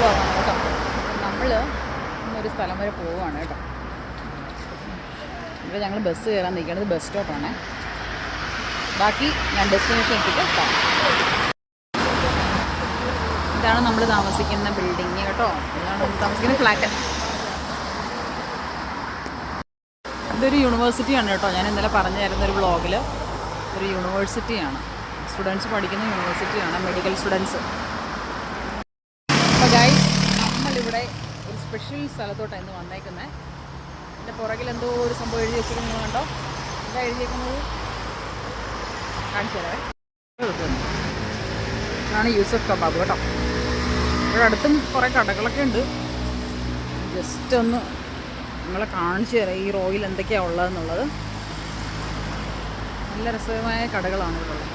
പോകാനാണ് കേട്ടോ. നമ്മൾ ഇന്നൊരു സ്ഥലം വരെ പോവുകയാണ് കേട്ടോ. ഇവിടെ ഞങ്ങൾ ബസ് കയറാൻ നിൽക്കുന്നത് ബസ് സ്റ്റോപ്പാണ്. ബാക്കി ഞാൻ ഡെസ്റ്റിനേഷൻ എത്തിക്കാം. ഇതാണ് നമ്മൾ താമസിക്കുന്ന ബിൽഡിങ് കേട്ടോ. ഇതാണ് നമ്മൾ താമസിക്കുന്ന ഫ്ലാറ്റ്. ഇതൊരു യൂണിവേഴ്സിറ്റിയാണ് കേട്ടോ. ഞാൻ ഇന്നലെ പറഞ്ഞു തരുന്നൊരു വ്ളോഗിൽ ഒരു യൂണിവേഴ്സിറ്റിയാണ്, സ്റ്റുഡൻസ് പഠിക്കുന്ന യൂണിവേഴ്സിറ്റിയാണ്, മെഡിക്കൽ സ്റ്റുഡൻസ്. അപ്പോൾ ഗൈസ്, നമ്മളിവിടെ ഒരു സ്പെഷ്യൽ സ്ഥലത്തോട്ടാണ് ഇന്ന് വന്നേക്കുന്നത്. എൻ്റെ പുറകിൽ എന്തോ ഒരു സംഭവം എഴുതി വെച്ചിരിക്കുന്നത് കണ്ടോ. എന്താ എഴുതിയേക്കുന്നത് കാണിച്ചു തരാവേ. ഇതാണ് യൂസഫ് കബാബ് കേട്ടോ. ഇവിടെ അടുത്തും കുറേ കടകളൊക്കെ ഉണ്ട്. ജസ്റ്റ് ഒന്ന് നിങ്ങളെ കാണിച്ചു തരാം ഈ റോയിൽ എന്തൊക്കെയാണ് ഉള്ളതെന്നുള്ളത്. നല്ല രസകരമായ കടകളാണ് ഇവിടെ ഉള്ളത്.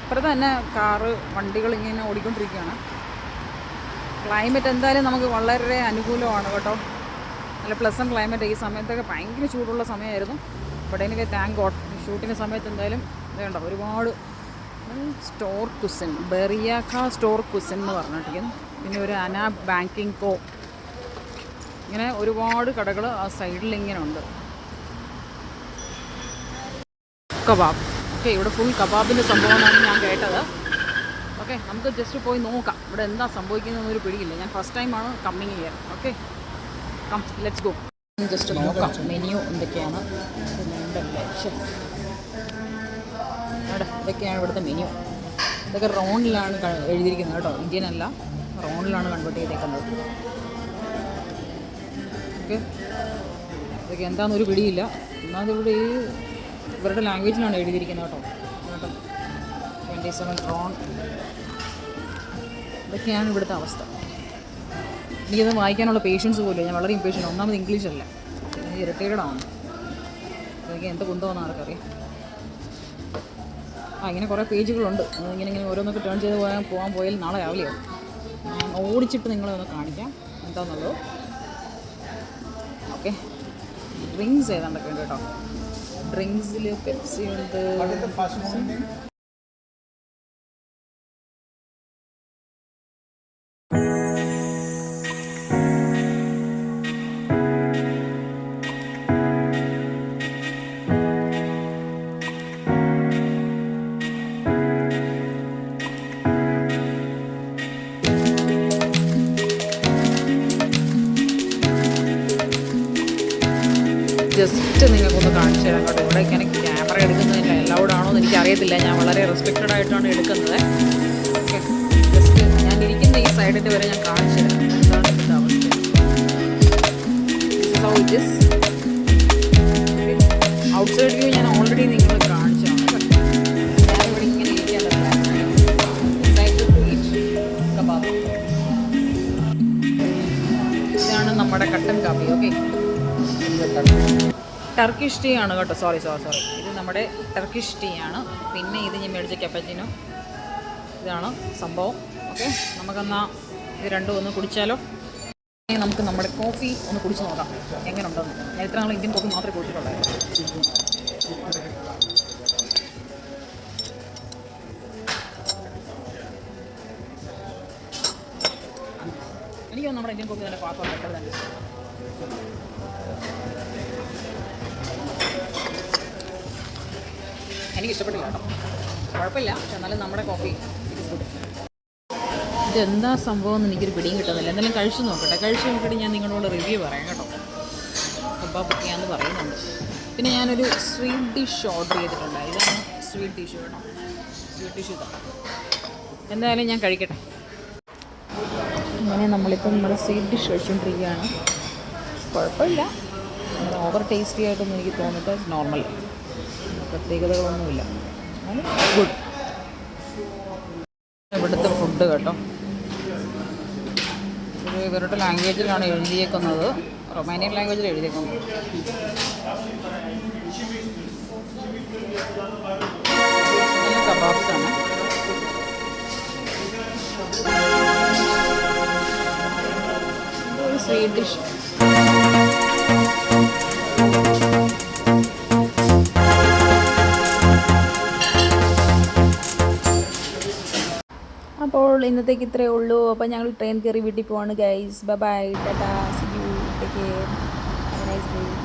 ഇപ്പുറത്ത് തന്നെ കാറ് വണ്ടികൾ ഇങ്ങനെ ഓടിക്കൊണ്ടിരിക്കുകയാണ്. ക്ലൈമറ്റ് എന്തായാലും നമുക്ക് വളരെ അനുകൂലമാണ് കേട്ടോ. നല്ല പ്ലസൻറ്റ് ക്ലൈമറ്റ്. ഈ സമയത്തൊക്കെ ഭയങ്കര ചൂടുള്ള സമയമായിരുന്നു. ബട്ട് എനിക്ക് താങ്ക് ഗോഡ് ഷൂട്ടിൻ്റെ സമയത്ത് എന്തായാലും വേണ്ട ഒരുപാട് സ്റ്റോർ കുസിൻ, ബെറിയാക്ക സ്റ്റോർ കുസിൻ എന്ന് പറഞ്ഞിട്ടിരിക്കുന്നു. പിന്നെ ഒരു അന ബാങ്കിങ് കോ, ഇങ്ങനെ ഒരുപാട് കടകൾ ആ സൈഡിൽ ഇങ്ങനെ ഉണ്ട്. കബാബ് ഓക്കെ, ഇവിടെ ഫുൾ കബാബിൻ്റെ സംഭവമാണ് ഞാൻ കേട്ടത്. ഓക്കെ, നമുക്ക് ജസ്റ്റ് പോയി നോക്കാം ഇവിടെ എന്താ സംഭവിക്കുന്നതെന്നൊരു പിടിയില്ല. ഞാൻ ഫസ്റ്റ് ടൈമാണ് കമ്മിങ് ചെയ്യാൻ. Okay, come let's go. Just നോക്കാം മെനു എന്തൊക്കെയാണ്. അവിടെ ഇതൊക്കെയാണ് ഇവിടുത്തെ മെനു. ഇതൊക്കെ റോണിലാണ് എഴുതിയിരിക്കുന്നത് കേട്ടോ, ഇന്ത്യൻ അല്ല, റോണിലാണ് കൺവേർട്ട് ചെയ്തേക്കുന്നത്. ഓക്കെ, ഇതൊക്കെ എന്താണെന്നൊരു പിടിയില്ല. ഒന്നാമത് ഇവിടെ ഈ ഇവരുടെ ലാംഗ്വേജിലാണ് എഴുതിയിരിക്കുന്നത് കേട്ടോ. 27 റോൺ. ഇതൊക്കെയാണ് ഇവിടുത്തെ അവസ്ഥ. എനിക്കത് വായിക്കാനുള്ള പേഷ്യൻസ് പോലും, ഞാൻ വളരെ ഇംപേഷ്യൻ്റ്. ഒന്നാമത് ഇംഗ്ലീഷല്ല, ഇറിറ്റേറ്റഡ് ആണ്. അതൊക്കെ എന്ത് കൊണ്ടുപോകുന്ന ആർക്കറിയാം. ഇങ്ങനെ കുറേ പേജുകളുണ്ട്. ഇങ്ങനെ ഓരോന്നൊക്കെ ടേൺ ചെയ്ത് പോകാൻ പോയാൽ നാളെ രാവിലെയാവും. ഞാൻ ഓടിച്ചിട്ട് നിങ്ങളെ ഒന്ന് കാണിക്കാം എന്താണെന്നുള്ളത്. ഓക്കെ, ഡ്രിങ്ക്സ് ഏതാണ്ടൊക്കെ ഉണ്ട് കേട്ടോ. ഡ്രിങ്ക്സിൽ പെപ്സി ഉണ്ട്. ജസ്റ്റ് നിങ്ങൾക്കൊന്ന് കാണിച്ചു തരാം കേട്ടോ. ഇവിടെ ഇങ്ങനെ ക്യാമറ എടുക്കുന്നതില്ല, എല്ലൗഡ് ആണോ എന്ന് എനിക്കറിയത്തില്ല. ഞാൻ വളരെ റെസ്പെക്റ്റഡ് ആയിട്ടാണ് എടുക്കുന്നത്. ഓക്കെ, ജസ്റ്റ് ഞാൻ ഇരിക്കുന്ന ഈ സൈഡിൻ്റെ വരെ ഞാൻ കാണിച്ചു തരാം എന്താണ് ഇതിൻ്റെ അവസ്ഥ. ഔട്ട്സൈഡ് വ്യൂ ഞാൻ ഓൾറെഡി നിങ്ങൾ കാണിച്ചാണ്. ഞാനിവിടെ ഇങ്ങനെ ഇരിക്കാൻ കബാബ്. ഇതാണ് നമ്മുടെ കട്ടൻ കാപ്പി. ഓക്കെ, ടർക്കിഷ് ടീ ആണ് കേട്ടോ. സോറി, ഇത് നമ്മുടെ ടർക്കിഷ് ടീ ആണ്. പിന്നെ ഇത് ഞാൻ മേടിച്ച കപ്പാച്ചിനോ, ഇതാണ് സംഭവം. ഓക്കെ, നമുക്കെന്നാൽ ഇത് രണ്ടും ഒന്ന് കുടിച്ചാലോ. നമുക്ക് നമ്മുടെ കോഫി ഒന്ന് കുടിച്ച് നോക്കാം എങ്ങനെ ഉണ്ടെന്ന്. ഞാൻ ഇത്ര നാൾ ഇന്ത്യൻ കോഫി മാത്രമേ കുടിച്ചിട്ടുള്ളായിരുന്നു. എനിക്ക് തോന്നുന്നു നമ്മുടെ ഇന്ത്യൻ കോഫി തന്നെ ഫാർ ബെറ്റർ തന്നെ. എനിക്ക് ഇഷ്ടപ്പെട്ടില്ല കേട്ടോ, കുഴപ്പമില്ല. പക്ഷെ എന്നാലും നമ്മുടെ കോഫി ഇറ്റ് ഗുഡ്. ഇതെന്താ സംഭവം എന്ന് എനിക്കൊരു പിടിയും കിട്ടുന്നില്ല. എന്തെങ്കിലും കഴിച്ചു നോക്കട്ടെ. കഴിച്ച് നോക്കിയിട്ട് ഞാൻ നിങ്ങളോട് റിവ്യൂ പറയാം കേട്ടോ. കബാബ് ഒക്കെയാണെന്ന് പറയുന്നുണ്ട്. പിന്നെ ഞാനൊരു സ്വീറ്റ് ഡിഷ് ഓർഡർ ചെയ്തിട്ടുണ്ട്. ഇതാണ് സ്വീറ്റ് ഡിഷ് കേട്ടോ. സ്വീറ്റ് ഡിഷ് ഇതാണ്. എന്തായാലും ഞാൻ കഴിക്കട്ടെ. അങ്ങനെ നമ്മളിപ്പോൾ നമ്മുടെ സ്വീറ്റ് ഡിഷ് കഴിച്ചുകൊണ്ടിരിക്കുകയാണ്. കുഴപ്പമില്ല, അങ്ങനെ ഓവർ ടേസ്റ്റി ആയിട്ടൊന്നും എനിക്ക് തോന്നിട്ട് നോർമൽ, പ്രത്യേകതകളൊന്നുമില്ല. ഗുഡ്. ഇവിടുത്തെ ഫുഡ് കേട്ടോ, ഇവരുടെ ലാംഗ്വേജിലാണ് എഴുതിയേക്കുന്നത്. റൊമാനിയൻ ലാംഗ്വേജിൽ എഴുതിയേക്കുന്നത്. കബാബ്സാണ്. ഒരു സ്വീറ്റ് ഡിഷ്. അപ്പോൾ ഇന്നത്തേക്ക് ഇത്രയേ ഉള്ളൂ. അപ്പോൾ ഞങ്ങൾ ട്രെയിൻ കയറി വീട്ടിൽ പോവാണ് guys. Bye bye, ta-ta, see you, take care, have a nice day.